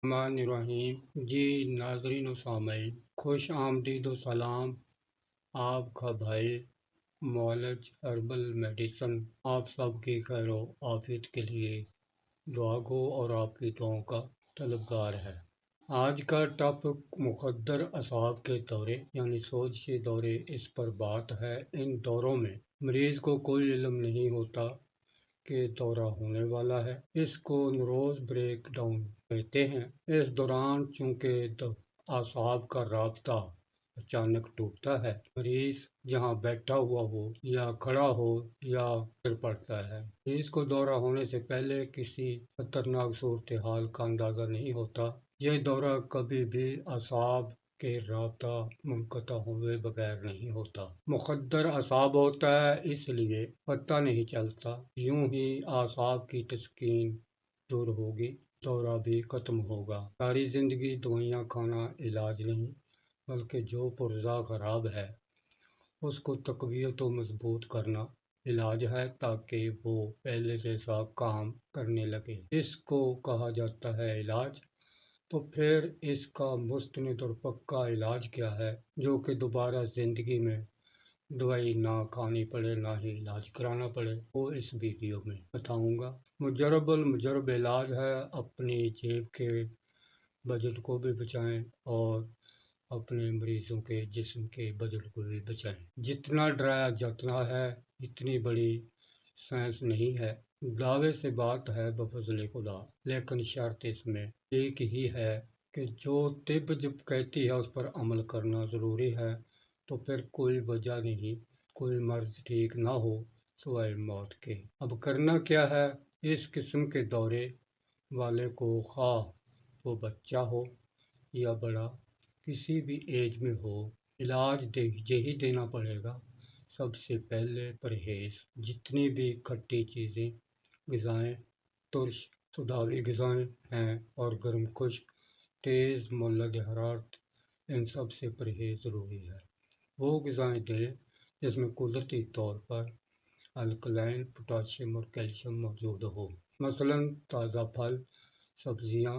الرحمن الرحیم جی ناظرین و سامعین، خوش آمدید و سلام۔ آپ کا بھائی معالج ہربل میڈیسن آپ سب کی خیر و عافیت کے لیے دعا گو اور آپ کی دعاؤں کا طلبگار ہے۔ آج کا ٹاپک مخدر اعصاب کے دورے یعنی سوج کے دورے، اس پر بات ہے۔ ان دوروں میں مریض کو کوئی علم نہیں ہوتا کہ دورہ ہونے والا ہے۔ اس کو نروز بریک ڈاؤن کہتے ہیں۔ اس دوران چونکہ اعصاب کا رابطہ اچانک ٹوٹتا ہے، مریض جہاں بیٹھا ہوا ہو یا کھڑا ہو یا گر پڑتا ہے۔ مریض کو دورہ ہونے سے پہلے کسی خطرناک صورتحال کا اندازہ نہیں ہوتا۔ یہ دورہ کبھی بھی اعصاب کے رابطہ منقطع ہوئے بغیر نہیں ہوتا۔ مخدر اعصاب ہوتا ہے، اس لیے پتہ نہیں چلتا۔ یوں ہی اعصاب کی تسکین دور ہوگی، دورہ بھی ختم ہوگا۔ ساری زندگی دوائیاں کھانا علاج نہیں، بلکہ جو پرزا خراب ہے اس کو تقویت و مضبوط کرنا علاج ہے، تاکہ وہ پہلے جیسا کام کرنے لگے۔ اس کو کہا جاتا ہے علاج۔ تو پھر اس کا مستند اور پکا علاج کیا ہے، جو کہ دوبارہ زندگی میں دوائی نہ کھانی پڑے، نہ ہی علاج کرانا پڑے، وہ اس ویڈیو میں بتاؤں گا۔ مجرب المجرب علاج ہے۔ اپنی جیب کے بجٹ کو بھی بچائیں اور اپنے مریضوں کے جسم کے بجٹ کو بھی بچائیں۔ جتنا ڈرایا جتنا ہے، اتنی بڑی سائنس نہیں ہے۔ دعوے سے بات ہے بفضل خدا، لیکن شرط اس میں ایک ہی ہے کہ جو طب جب کہتی ہے اس پر عمل کرنا ضروری ہے۔ تو پھر کوئی وجہ نہیں، کوئی مرض ٹھیک نہ ہو سوائے موت کے۔ اب کرنا کیا ہے؟ اس قسم کے دورے والے کو، خواہ وہ بچہ ہو یا بڑا، کسی بھی ایج میں ہو، علاج یہی دینا پڑے گا۔ سب سے پہلے پرہیز۔ جتنی بھی کھٹی چیزیں، غذائیں، ترش سوڈاوی غذائیں ہیں اور گرم خشک تیز مولد حرارت، ان سب سے پرہیز ضروری ہے۔ وہ غذائیں دیں جس میں قدرتی طور پر الکلائن، پوٹاشیم اور کیلشیم موجود ہو، مثلاً تازہ پھل، سبزیاں۔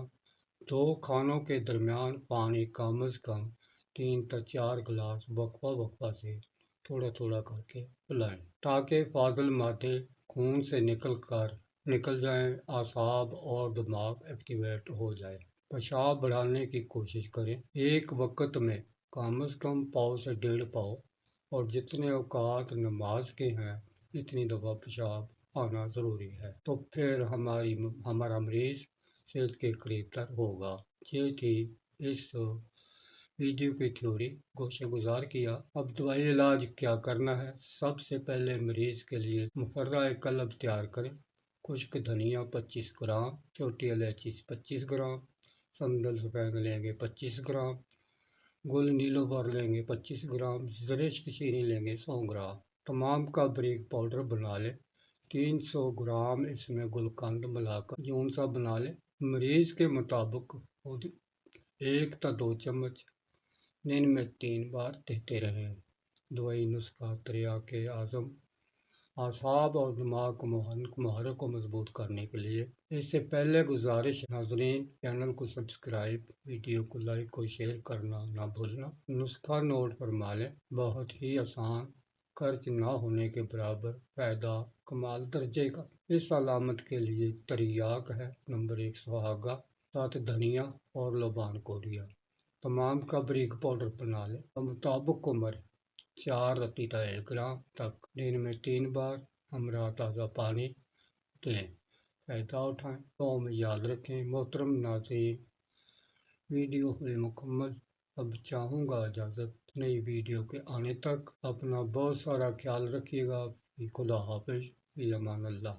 2 کھانوں کے درمیان پانی کم از کم 3 تا 4 گلاس وقفہ وقفہ سے تھوڑا تھوڑا کر کے پلائیں، تاکہ فاضل مادے خون سے نکل جائیں، اعصاب اور دماغ ایکٹیویٹ ہو جائے۔ پیشاب بڑھانے کی کوشش کریں۔ ایک وقت میں کم از کم پاؤ سے 1.5 پاؤ، اور جتنے اوقات نماز کے ہیں اتنی دفعہ پیشاب آنا ضروری ہے۔ تو پھر ہمارا مریض صحت کے قریب تر ہوگا۔ یہ تھی اس ویڈیو کی تھیوری، گوشہ گزار کیا۔ اب دوائی علاج کیا کرنا ہے؟ سب سے پہلے مریض کے لیے مفرہ قلب تیار کریں۔ خشک دھنیا 25 گرام، چھوٹی الائچی 25 گرام، سندل سفید لیں گے 25 گرام، گل نیلوفر لیں گے 25 گرام، زرش کی چینی لیں گے 100 گرام۔ تمام کا باریک پاؤڈر بنا لیں۔ 300 گرام اس میں گلقند ملا کر جون سا بنا لیں۔ مریض کے مطابق 1 تا 2 چمچ دن میں 3 بار دیتے رہیں۔ دوائی نسخہ تریاق اعظم اعصاب اور دماغ کو محرک و مضبوط کرنے کے لیے۔ اس سے پہلے گزارش ناظرین، چینل کو سبسکرائب، ویڈیو کو لائک اور شیئر کرنا نہ بھولنا۔ نسخہ نوٹ فرما لیں، بہت ہی آسان، خرچ نہ ہونے کے برابر، فائدہ کمال درجے کا۔ اس علامت کے لیے تریاق ہے نمبر 1 سہاگا، ساتھ دھنیا اور لوبان کو دیا۔ تمام کا باریک پاؤڈر بنا لیں۔ مطابق عمر 4 رتی تا 1 گرام تک دن میں 3 بار ہمراہ تازہ پانی دیں۔ فائدہ اٹھائیں، تو میں یاد رکھیں۔ محترم ناظرین، ویڈیو ہوئی مکمل۔ اب چاہوں گا اجازت نئی ویڈیو کے آنے تک۔ اپنا بہت سارا خیال رکھیے گا۔ خدا حافظ، فی امان اللہ۔